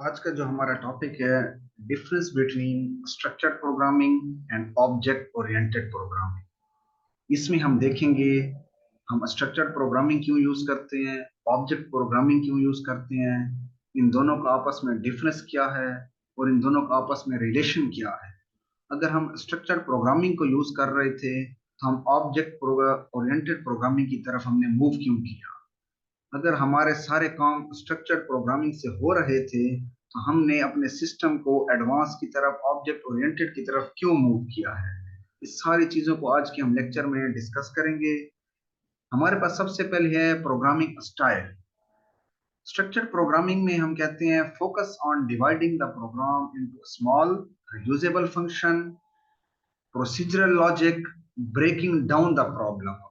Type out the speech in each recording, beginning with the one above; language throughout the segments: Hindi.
आज का जो हमारा टॉपिक है difference between structured programming and object oriented programming. इसमें हम देखेंगे हम स्ट्रक्चर्ड प्रोग्रामिंग क्यों यूज करते हैं, ऑब्जेक्ट प्रोग्रामिंग क्यों यूज करते हैं, इन दोनों का आपस में डिफरेंस क्या है और इन दोनों का आपस में रिलेशन क्या है। अगर हम स्ट्रक्चर्ड प्रोग्रामिंग को यूज कर रहे थे तो हम ऑब्जेक्ट ओरिएंटेड प्रोग्रामिंग की तरफ हमने मूव क्यों किया। अगर हमारे सारे काम स्ट्रक्चर्ड प्रोग्रामिंग से हो रहे थे तो हमने अपने सिस्टम को एडवांस की तरफ ऑब्जेक्ट ओरिएंटेड की तरफ क्यों मूव किया है। इस सारी चीजों को आज के हम लेक्चर में डिस्कस करेंगे। हमारे पास सबसे पहले है प्रोग्रामिंग स्टाइल। स्ट्रक्चर्ड प्रोग्रामिंग में हम कहते हैं focus on dividing the program into small usable function, procedural logic, breaking down the problem.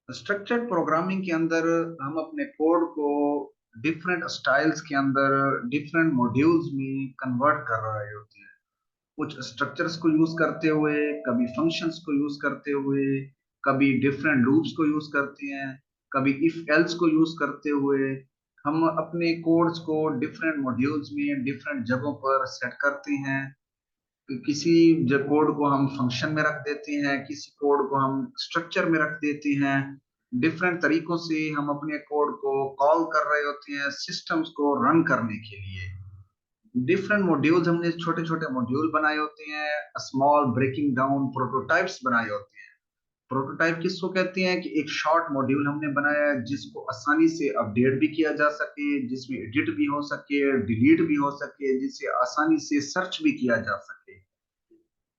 Structured programming के अंदर हम अपने कोड को डिफरेंट स्टाइल्स के अंदर डिफरेंट मॉड्यूल्स में कन्वर्ट कर रहे होते हैं। कुछ स्ट्रक्चर्स को यूज करते हुए, कभी फंक्शंस को यूज करते हुए, कभी डिफरेंट लूप्स को यूज करते हैं, कभी इफ एल्स को यूज करते हुए हम अपने कोड्स को डिफरेंट मॉड्यूल्स में डिफरेंट जगहों पर सेट करते हैं। किसी कोड को हम फंक्शन में रख देते हैं, किसी कोड को हम स्ट्रक्चर में रख देते हैं। डिफरेंट तरीकों से हम अपने कोड को कॉल कर रहे होते हैं सिस्टम्स को रन करने के लिए। डिफरेंट मॉड्यूल्स हमने छोटे छोटे मॉड्यूल बनाए होते हैं, स्मॉल ब्रेकिंग डाउन प्रोटोटाइप्स बनाए होते हैं। प्रोटोटाइप किसको कहते हैं कि एक शॉर्ट मॉड्यूल हमने बनाया है जिसको आसानी से अपडेट भी किया जा सके, जिसमें एडिट भी हो सके, डिलीट भी हो सके, जिसे आसानी से सर्च भी किया जा सके।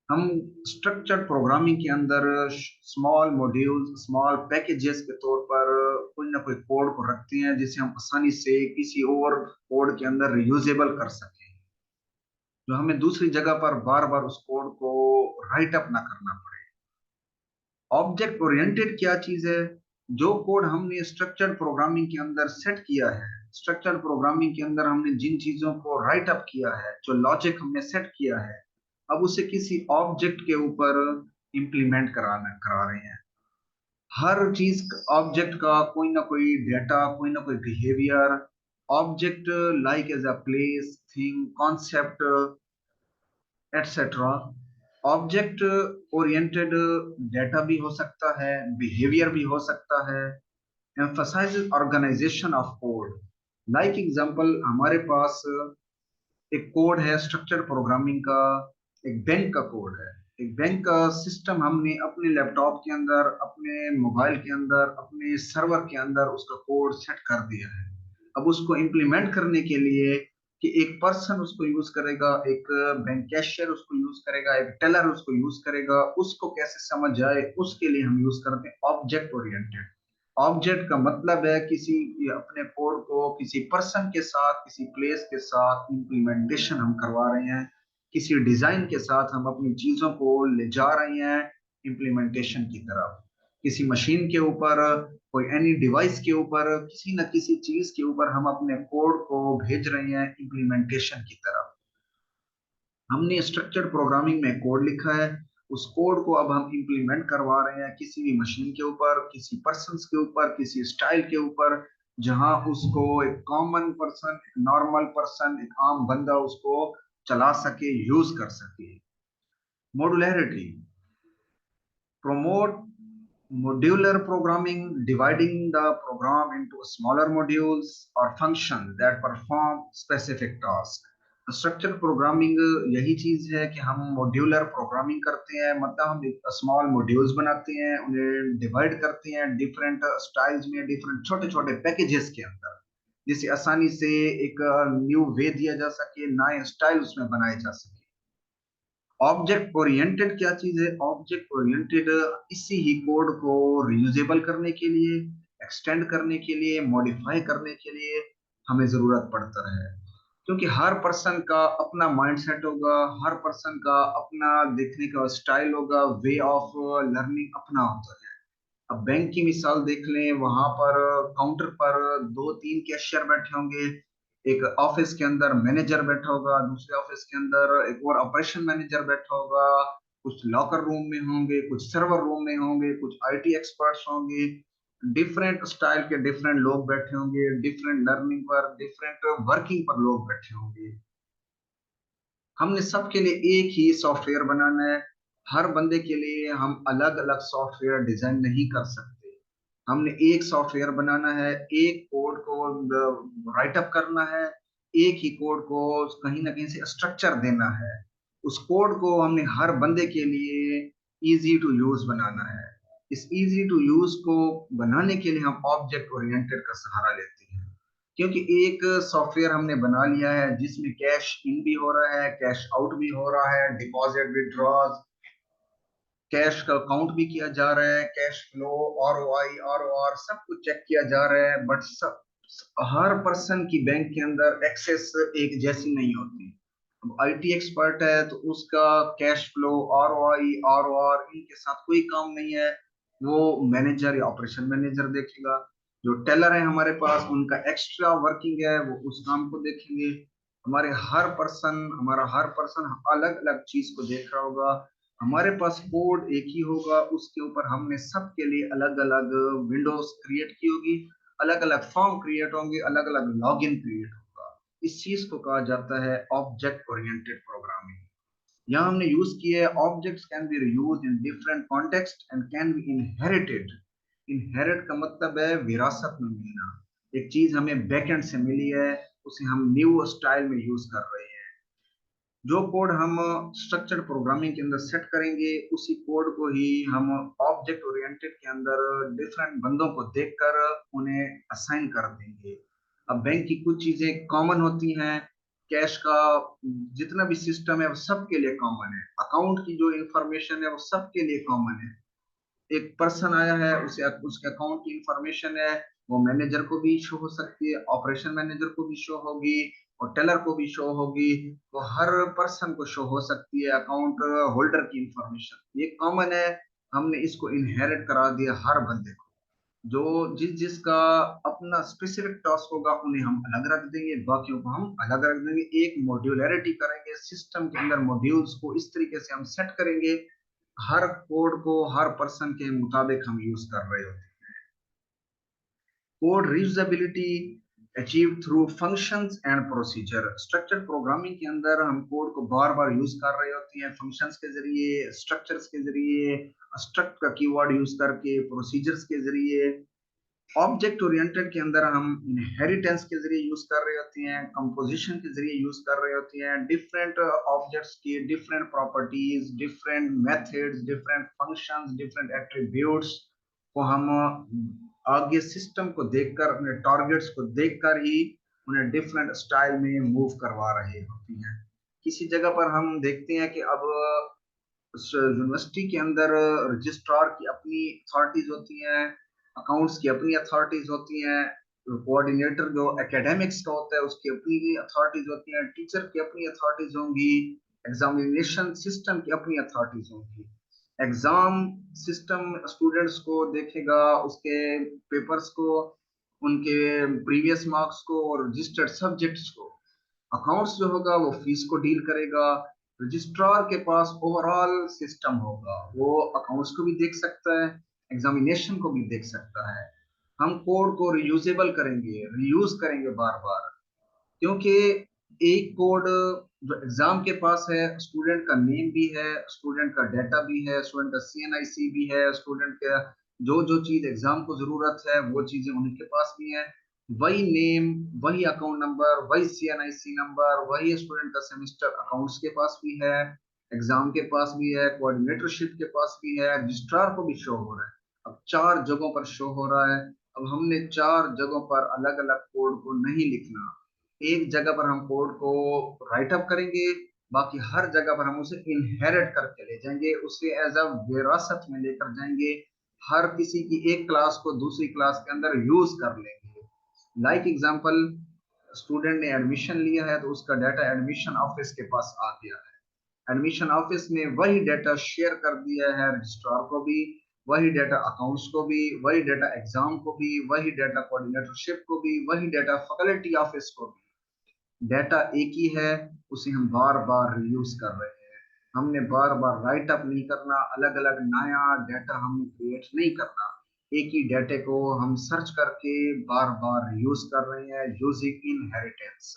हम स्ट्रक्चर्ड प्रोग्रामिंग के अंदर स्मॉल मॉड्यूल्स, स्मॉल पैकेजेस के तौर पर कोई ना कोई कोड को रखते हैं जिसे हम आसानी से किसी और कोड के अंदर रियूजेबल कर सकें, जो हमें दूसरी जगह पर बार बार उस कोड को राइट अप ना करना पड़े। ऑब्जेक्ट ओरिएंटेड क्या चीज है? जो कोड हमने स्ट्रक्चर्ड प्रोग्रामिंग के अंदर सेट किया है, स्ट्रक्चर्ड प्रोग्रामिंग के अंदर हमने जिन चीजों को राइट अप किया है, जो लॉजिक हमने सेट किया है, अब उसे किसी ऑब्जेक्ट के ऊपर इम्प्लीमेंट करा रहे हैं। हर चीज ऑब्जेक्ट का कोई ना कोई डेटा, कोई ना कोई behaviour, object like as a place, thing, concept, etcetera. Object oriented data भी हो सकता है, बिहेवियर भी हो सकता है। emphasizes organization of code। Like example, हमारे पास एक कोड है स्ट्रक्चर्ड प्रोग्रामिंग का, एक बैंक का कोड है। एक बैंक का सिस्टम हमने अपने लैपटॉप के अंदर, अपने मोबाइल के अंदर, अपने सर्वर के अंदर उसका कोड सेट कर दिया है। अब उसको इम्प्लीमेंट करने के लिए कि एक पर्सन उसको यूज करेगा, एक बैंक कैशियर उसको यूज करेगा, एक टेलर उसको यूज करेगा, उसको कैसे समझ आए, उसके लिए हम यूज करते हैं ऑब्जेक्ट ओरिएंटेड। ऑब्जेक्ट का मतलब है किसी अपने कोड को किसी पर्सन के साथ, किसी प्लेस के साथ इम्प्लीमेंटेशन हम करवा रहे हैं, किसी डिजाइन के साथ हम अपनी चीजों को ले जा रहे हैं इम्प्लीमेंटेशन की तरफ। किसी मशीन के ऊपर, कोई एनी डिवाइस के ऊपर, किसी न किसी चीज के ऊपर हम अपने कोड को भेज रहे हैं इम्प्लीमेंटेशन की तरफ। हमने स्ट्रक्चर्ड प्रोग्रामिंग में कोड लिखा है, उस कोड को अब हम इम्प्लीमेंट करवा रहे हैं किसी भी मशीन के ऊपर, किसी पर्सन के ऊपर, किसी स्टाइल के ऊपर, जहां उसको एक कॉमन पर्सन, एक नॉर्मल पर्सन, एक आम बंदा उसको चला सके, यूज कर सके। Modularity promote modular programming, dividing the program into smaller modules or functions that perform specific tasks। Structure programming यही चीज है कि हम मॉड्यूलर प्रोग्रामिंग करते हैं, मतलब हम स्मॉल मॉड्यूल्स बनाते हैं, उन्हें डिवाइड करते हैं डिफरेंट स्टाइल्स में, डिफरेंट छोटे छोटे पैकेजेस के अंदर, जिससे आसानी से एक न्यू वे दिया जा सके, नए स्टाइल उसमें बनाए जा सके। ऑब्जेक्ट ओरिएंटेड क्या चीज है? ऑब्जेक्ट ओरिएंटेड इसी ही कोड को रियूजेबल करने के लिए, एक्सटेंड करने के लिए, मॉडिफाई करने के लिए हमें जरूरत पड़ता है, क्योंकि हर पर्सन का अपना माइंडसेट होगा, हर पर्सन का अपना देखने का स्टाइल होगा, वे ऑफ लर्निंग अपना होता है। अब बैंक की मिसाल देख लें, वहां पर काउंटर पर दो तीन कैशियर बैठे होंगे, एक ऑफिस के अंदर मैनेजर बैठा होगा, दूसरे ऑफिस के अंदर एक और ऑपरेशन मैनेजर बैठा होगा, कुछ लॉकर रूम में होंगे, कुछ सर्वर रूम में होंगे, कुछ आईटी एक्सपर्ट्स होंगे। डिफरेंट स्टाइल के डिफरेंट लोग बैठे होंगे, डिफरेंट लर्निंग पर, डिफरेंट वर्किंग पर लोग बैठे होंगे। हमने सबके लिए एक ही सॉफ्टवेयर बनाना है। हर बंदे के लिए हम अलग अलग सॉफ्टवेयर डिजाइन नहीं कर सकते। हमने एक सॉफ्टवेयर बनाना है, एक कोड को राइट अप करना है, एक ही कोड को कहीं ना कहीं से स्ट्रक्चर देना है। उस कोड को हमने हर बंदे के लिए इजी टू यूज बनाना है। इस इजी टू यूज को बनाने के लिए हम ऑब्जेक्ट ओरिएंटेड का सहारा लेते हैं। क्योंकि एक सॉफ्टवेयर हमने बना लिया है जिसमें कैश इन भी हो रहा है, कैश आउट भी हो रहा है, डिपॉजिट विड्रॉज, कैश का काउंट भी किया जा रहा है, कैश फ्लो, आरओआई, आरओआर सब कुछ चेक किया जा रहा है। बट सब हर पर्सन की बैंक के अंदर एक्सेस एक जैसी नहीं होती। अब आईटी एक्सपर्ट है तो उसका कैश फ्लो, आरओआई, आरओआर इनके साथ कोई काम नहीं है। वो मैनेजर या ऑपरेशन मैनेजर देखेगा। जो टेलर है हमारे पास, उनका एक्स्ट्रा वर्किंग है, वो उस काम को देखेंगे। हमारा हर पर्सन अलग अलग चीज को देख रहा होगा। हमारे पास कोड एक ही होगा, उसके ऊपर हमने सबके लिए अलग अलग विंडोज क्रिएट की होगी, अलग अलग फॉर्म क्रिएट होंगे, अलग अलग लॉगिन क्रिएट होगा। इस चीज को कहा जाता है ऑब्जेक्ट ओरिएंटेड प्रोग्रामिंग। यहाँ हमने यूज किया है objects can be used in different context and can be inherited. Inherit का मतलब है विरासत में मिलना। एक चीज हमें बैकएंड से मिली है, उसे हम न्यू स्टाइल में यूज कर रहे हैं। जो कोड हम स्ट्रक्चर्ड प्रोग्रामिंग के अंदर सेट करेंगे, उसी कोड को ही हम ऑब्जेक्ट ओरिएंटेड के अंदर डिफरेंट बंदों को देखकर उन्हें असाइन कर देंगे। अब बैंक की कुछ चीजें कॉमन होती हैं। कैश का जितना भी सिस्टम है वो सबके लिए कॉमन है। अकाउंट की जो इंफॉर्मेशन है वो सबके लिए कॉमन है। एक पर्सन आया है, उसे उसके अकाउंट की इंफॉर्मेशन है, वो मैनेजर को भी शो हो सकती है, ऑपरेशन मैनेजर को भी शो होगी, और टेलर को भी शो होगी। तो हर पर्सन को शो हो सकती है अकाउंट होल्डर की इंफॉर्मेशन, ये कॉमन है। हमने इसको इनहेरिट करा दिया हर बंदे को। जो जिस जिसका अपना स्पेसिफिक टास्क होगा उन्हें हम अलग रख देंगे, बाकियों को हम अलग रख देंगे। एक मॉड्यूलरिटी करेंगे सिस्टम के अंदर, मॉड्यूल्स को इस तरीके से हम सेट करेंगे, हर कोड को हर पर्सन के मुताबिक हम यूज कर रहे होते हैं। Code reusability achieve through functions and procedure. Structured programming के अंदर हम कोड को बार बार यूज कर रहे होते हैं, फंक्शंस के जरिए, स्ट्रक्चर्स के जरिए, स्ट्रक्ट का कीवर्ड यूज करके, प्रोसीजर्स के जरिए। ऑब्जेक्ट ओरिएंटेड के अंदर हम इनहेरिटेंस के जरिए यूज कर रहे होते हैं, कंपोजिशन के जरिए यूज कर रहे होते हैं। डिफरेंट ऑब्जेक्ट्स की different properties, different methods, different functions, different attributes को हम आगे सिस्टम को देखकर, अपने टारगेट्स को देखकर ही उन्हें डिफरेंट स्टाइल में मूव करवा रहे होती हैं। किसी जगह पर हम देखते हैं कि अब यूनिवर्सिटी के अंदर रजिस्ट्रार की अपनी अथॉरिटीज होती हैं, अकाउंट्स की अपनी अथॉरिटीज होती हैं, कोऑर्डिनेटर जो एकेडमिक्स का होता है उसकी अपनी अथॉरिटीज होती हैं, टीचर की अपनी अथॉरिटीज होंगी, एग्जामिनेशन सिस्टम की अपनी अथॉरिटीज होंगी। एग्जाम सिस्टम स्टूडेंट्स को देखेगा, उसके पेपर्स को, उनके प्रीवियस मार्क्स को और रजिस्टर्ड सब्जेक्ट्स को। अकाउंट्स जो होगा वो फीस को डील करेगा। रजिस्ट्रार के पास ओवरऑल सिस्टम होगा, वो अकाउंट्स को भी देख सकता है, एग्जामिनेशन को भी देख सकता है। हम कोड को रियूजेबल करेंगे, रीयूज करेंगे बार बार। क्योंकि एक कोड जो एग्जाम के पास है, स्टूडेंट का नेम भी है, स्टूडेंट का डाटा भी है, स्टूडेंट का सीएनआईसी भी है, स्टूडेंट का जो जो चीज एग्जाम को जरूरत है वो चीजें उनके पास भी है। वही नेम, वही अकाउंट नंबर, वही सीएनआईसी नंबर, वही स्टूडेंट का सेमेस्टर अकाउंट्स के पास भी है, एग्जाम के पास भी है, कोऑर्डिनेटरशिप के पास भी है, रजिस्ट्रार को भी शो हो रहा है। अब चार जगहों पर शो हो रहा है। अब हमने चार जगहों पर अलग अलग कोड को नहीं लिखना, एक जगह पर हम कोड को राइट अप करेंगे, बाकी हर जगह पर हम उसे इनहेरिट करके ले जाएंगे, उसे एज अ विरासत में लेकर जाएंगे। हर किसी की एक क्लास को दूसरी क्लास के अंदर यूज कर लेंगे। लाइक एग्जांपल, स्टूडेंट ने एडमिशन लिया है तो उसका डाटा एडमिशन ऑफिस के पास आ गया है। एडमिशन ऑफिस ने वही डाटा शेयर कर दिया है रजिस्ट्रार को भी, वही डाटा अकाउंट्स को भी, वही डाटा एग्जाम को भी, वही डाटा कोऑर्डिनेटरशिप को भी, वही डाटा फैकल्टी ऑफिस को भी। डाटा एक ही है, उसे हम बार बार रीयूज कर रहे हैं। हमने बार बार राइट अप नहीं करना, अलग अलग नया डाटा हमने क्रिएट नहीं करना। एक ही डाटे को हम सर्च करके बार बार यूज कर रहे हैं यूजिंग इनहेरिटेंस।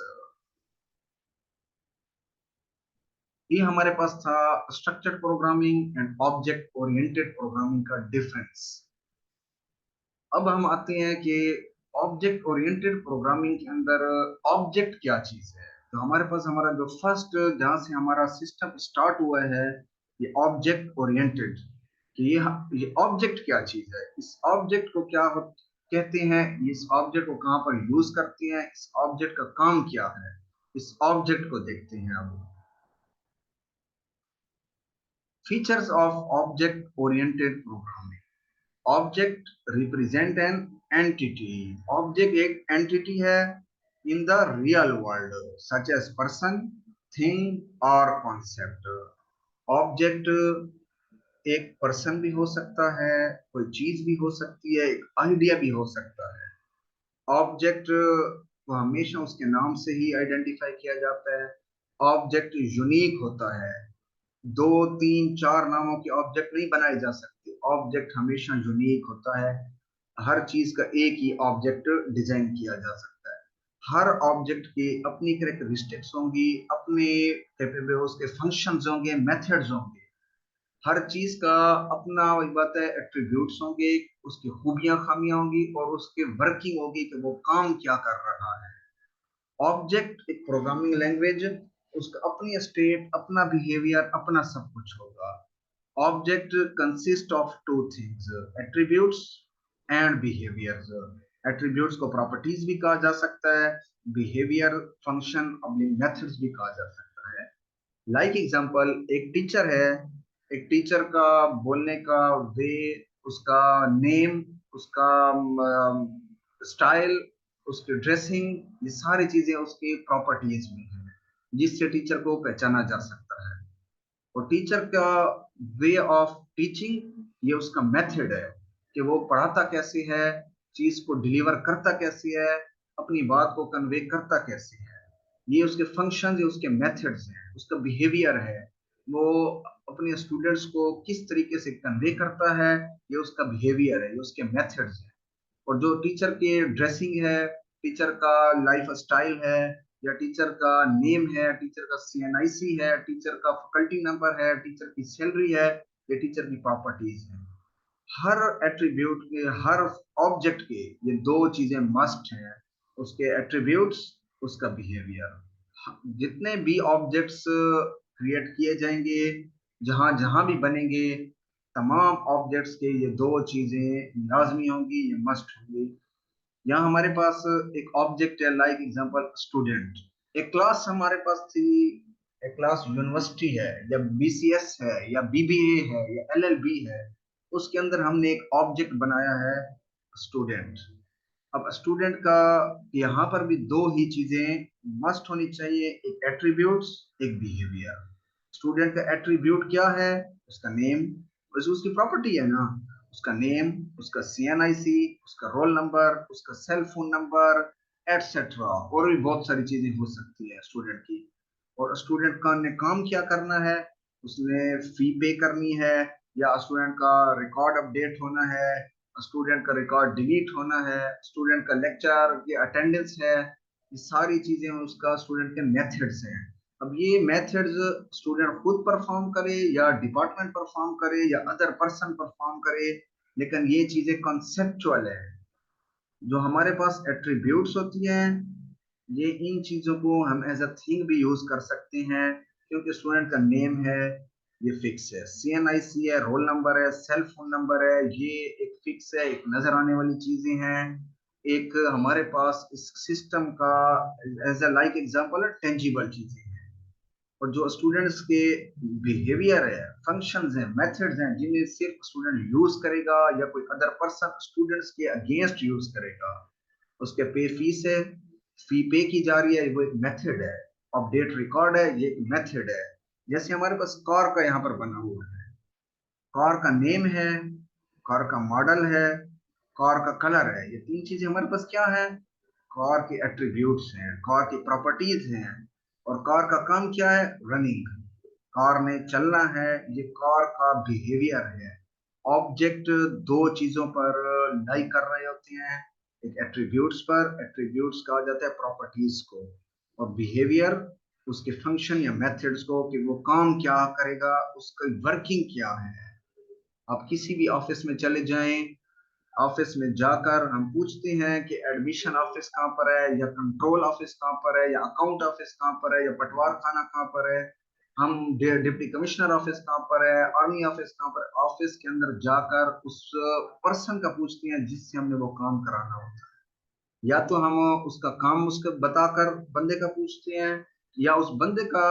ये हमारे पास था structured programming and object oriented programming का डिफरेंस। अब हम आते हैं कि ऑब्जेक्ट ओरिएंटेड प्रोग्रामिंग के अंदर ऑब्जेक्ट क्या चीज है। तो हमारे पास हमारा जो फर्स्ट जहां से हमारा सिस्टम स्टार्ट हुआ है ये ऑब्जेक्ट ओरिएंटेड, कि ये ऑब्जेक्ट क्या चीज है, इस ऑब्जेक्ट को क्या कहते हैं, इस ऑब्जेक्ट को कहाँ पर यूज करते हैं, इस ऑब्जेक्ट का काम क्या है, इस ऑब्जेक्ट को देखते हैं। अब features of object oriented programming. Object represent an entity. Object एक एंटिटी है in the real world such as person, thing और कॉन्सेप्ट। ऑब्जेक्ट एक पर्सन भी हो सकता है, कोई चीज भी हो सकती है, एक आइडिया भी हो सकता है। ऑब्जेक्ट को हमेशा उसके नाम से ही आइडेंटिफाई किया जाता है। ऑब्जेक्ट यूनिक होता है, दो तीन चार नामों के ऑब्जेक्ट नहीं बनाए जा सकते। ऑब्जेक्ट हमेशा यूनिक होता है, हर चीज का एक ही ऑब्जेक्ट डिजाइन किया जा सकता है। हर ऑब्जेक्ट की अपनी कैरेक्टरिस्टिक्स होंगी, अपने कैपेबल उसके फंक्शंस होंगे, मेथड्स होंगे। हर चीज का अपना वही बात है एट्रीब्यूट्स होंगे, उसकी खूबियां खामियां होंगी और उसके वर्किंग होगी कि वो काम क्या कर रहा है। ऑब्जेक्ट एक प्रोग्रामिंग लैंग्वेज, उसका अपनी स्टेट, अपना बिहेवियर, अपना सब कुछ होगा। Object consist of two things, attributes and behaviours. Attributes को प्रॉपर्टीज भी कहा जा सकता है, बिहेवियर फंक्शन मेथड्स भी कहा जा सकता है। लाइक एग्जांपल एक टीचर है, एक टीचर का बोलने का वे, उसका नेम, उसका स्टाइल, उसकी ड्रेसिंग, ये सारी चीजें उसकी प्रॉपर्टीज में है जिससे टीचर को पहचाना जा सकता है। और टीचर का वे ऑफ टीचिंग, ये उसका मेथड है कि वो पढ़ाता कैसे है, चीज को डिलीवर करता कैसे है, अपनी बात को कन्वे करता कैसे है। ये उसके फंक्शन, ये उसके मेथड्स हैं। उसका बिहेवियर है, वो अपने स्टूडेंट्स को किस तरीके से कन्वे करता है, ये उसका बिहेवियर है, ये उसके मेथड्स हैं। और जो टीचर के ड्रेसिंग है, टीचर का लाइफ स्टाइल है, या टीचर का नेम है, टीचर का सीएनआईसी है, टीचर का फैकल्टी नंबर है, टीचर की सैलरी है, ये टीचर की प्रॉपर्टीज है। हर एट्रीब्यूट के, हर ऑब्जेक्ट के ये दो चीजें मस्ट हैं, उसके एट्रीब्यूट्स, उसका बिहेवियर। जितने भी ऑब्जेक्ट्स क्रिएट किए जाएंगे, जहां जहां भी बनेंगे, तमाम ऑब्जेक्ट्स के ये दो चीजें लाजमी होंगी, ये मस्ट होंगी। यहाँ हमारे पास एक ऑब्जेक्ट है, लाइक एग्जांपल स्टूडेंट। एक क्लास हमारे पास थी, एक क्लास यूनिवर्सिटी है या बीसीएस है या बीबीए है या एलएलबी है, उसके अंदर हमने एक ऑब्जेक्ट बनाया है स्टूडेंट। अब स्टूडेंट का यहाँ पर भी दो ही चीजें मस्ट होनी चाहिए, एक एट्रीब्यूट्स, एक बिहेवियर। स्टूडेंट का एट्रीब्यूट क्या है, उसका नेम, उसकी प्रॉपर्टी है ना, उसका नेम, उसका सीएनआईसी, उसका रोल नंबर, उसका सेल फोन नंबर, एटसेट्रा। और भी बहुत सारी चीजें हो सकती है स्टूडेंट की। और स्टूडेंट का ने काम क्या करना है, उसने फी पे करनी है, या स्टूडेंट का रिकॉर्ड अपडेट होना है, स्टूडेंट का रिकॉर्ड डिलीट होना है, स्टूडेंट का लेक्चर की अटेंडेंस है, ये सारी चीजें उसका स्टूडेंट के मेथड्स हैं। अब ये मेथड्स स्टूडेंट खुद परफॉर्म करे या डिपार्टमेंट परफॉर्म करे या अदर पर्सन परफॉर्म करे, लेकिन ये चीजें कॉन्सेप्चुअल है। जो हमारे पास एट्रीब्यूट्स होती हैं, ये इन चीजों को हम एज अ थिंग भी यूज कर सकते हैं, क्योंकि स्टूडेंट का नेम है, ये फिक्स है, सीएनआईसी है, रोल नंबर है, सेल फोन नंबर है, ये एक फिक्स है, एक नजर आने वाली चीजें हैं। एक हमारे पास इस सिस्टम का एज अ लाइक एग्जांपल है टेंजिबल चीजें हैं। और जो स्टूडेंट्स के बिहेवियर है, फंक्शंस हैं, मेथड्स हैं, जिन्हें सिर्फ स्टूडेंट यूज करेगा या कोई अदर पर्सन स्टूडेंट्स के अगेंस्ट यूज करेगा, उसके पे फीस है, फी पे की जा रही है, वो एक मेथड है। अपडेट रिकॉर्ड है, ये एक मेथड है। जैसे हमारे पास कार का यहाँ पर बना हुआ है, कार का नेम है, कार का मॉडल है, कार का कलर है, ये तीन चीजें हमारे पास क्या है, कार के एट्रीब्यूट्स हैं, कार की प्रॉपर्टीज हैं। और कार का काम क्या है, रनिंग, कार ने चलना है, ये कार का बिहेवियर है। ऑब्जेक्ट दो चीजों पर लाई कर रहे होते हैं, एक एट्रीब्यूट्स पर, एट्रीब्यूट्स कहा जाता है प्रॉपर्टीज को, और बिहेवियर उसके फंक्शन या मेथड्स को कि वो काम क्या करेगा, उसकी वर्किंग क्या है। आप किसी भी ऑफिस में चले जाएं, ऑफिस में जाकर हम पूछते हैं कि एडमिशन ऑफिस कहाँ पर है, या कंट्रोल ऑफिस कहाँ पर है, या अकाउंट ऑफिस कहाँ पर है, या पटवार खाना कहाँ पर है, हम डिप्टी कमिश्नर ऑफिस कहाँ पर है, आर्मी ऑफिस कहाँ पर है। ऑफिस के अंदर जाकर उस पर्सन का पूछते हैं जिससे हमने वो काम कराना होता है, या तो हम उसका काम उसका बताकर बंदे का पूछते हैं, या उस बंदे का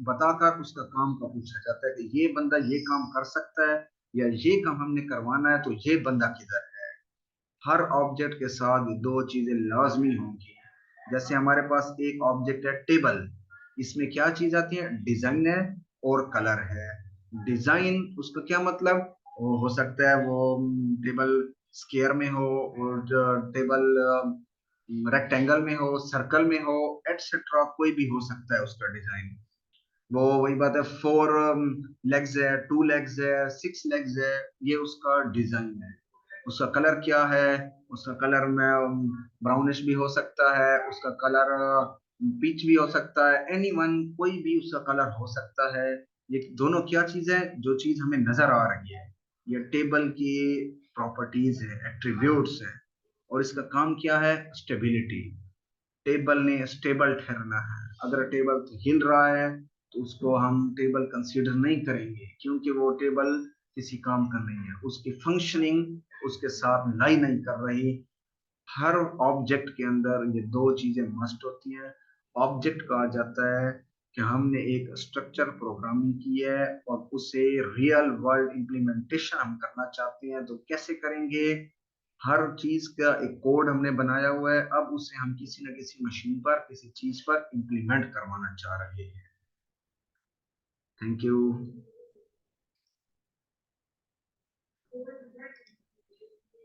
बताकर उसका काम का पूछा जाता है कि ये बंदा ये काम कर सकता है, या ये काम हमने करवाना है तो ये बंदा किधर है। हर ऑब्जेक्ट के साथ ये दो चीजें लाजमी होंगी। जैसे हमारे पास एक ऑब्जेक्ट है टेबल, इसमें क्या चीज आती है, डिजाइन है और कलर है। डिजाइन उसका क्या मतलब, वो हो सकता है वो टेबल स्क्वायर में हो, और टेबल रेक्टेंगल में हो, सर्कल में हो, एटसेट्रा, कोई भी हो सकता है उसका डिजाइन। वो वही बात है, 4 लेग्स है, 2 लेग्स है, 6 लेग्स है, ये उसका डिजाइन है। उसका कलर क्या है, उसका कलर में ब्राउनिश भी हो सकता है, उसका कलर पीच भी हो सकता है, एनीवन कोई भी उसका कलर हो सकता है। ये दोनों क्या चीज है, जो चीज हमें नजर आ रही है, ये टेबल की प्रॉपर्टीज है, एट्रीब्यूट्स है। और इसका काम क्या है, स्टेबिलिटी। टेबल ने स्टेबल ठहरना है। अगर टेबल हिल रहा है तो उसको हम टेबल कंसीडर नहीं करेंगे, क्योंकि वो टेबल किसी काम का नहीं है, उसकी फंक्शनिंग उसके साथ लाई नहीं कर रही। हर ऑब्जेक्ट के अंदर ये दो चीजें मस्ट होती हैं। ऑब्जेक्ट कहा जाता है कि हमने एक स्ट्रक्चर प्रोग्रामिंग की है और उसे रियल वर्ल्ड इम्प्लीमेंटेशन हम करना चाहते हैं, तो कैसे करेंगे। हर चीज का एक कोड हमने बनाया हुआ है, अब उसे हम किसी न किसी मशीन पर, किसी चीज पर इम्प्लीमेंट करवाना चाह रहे हैं। Thank you.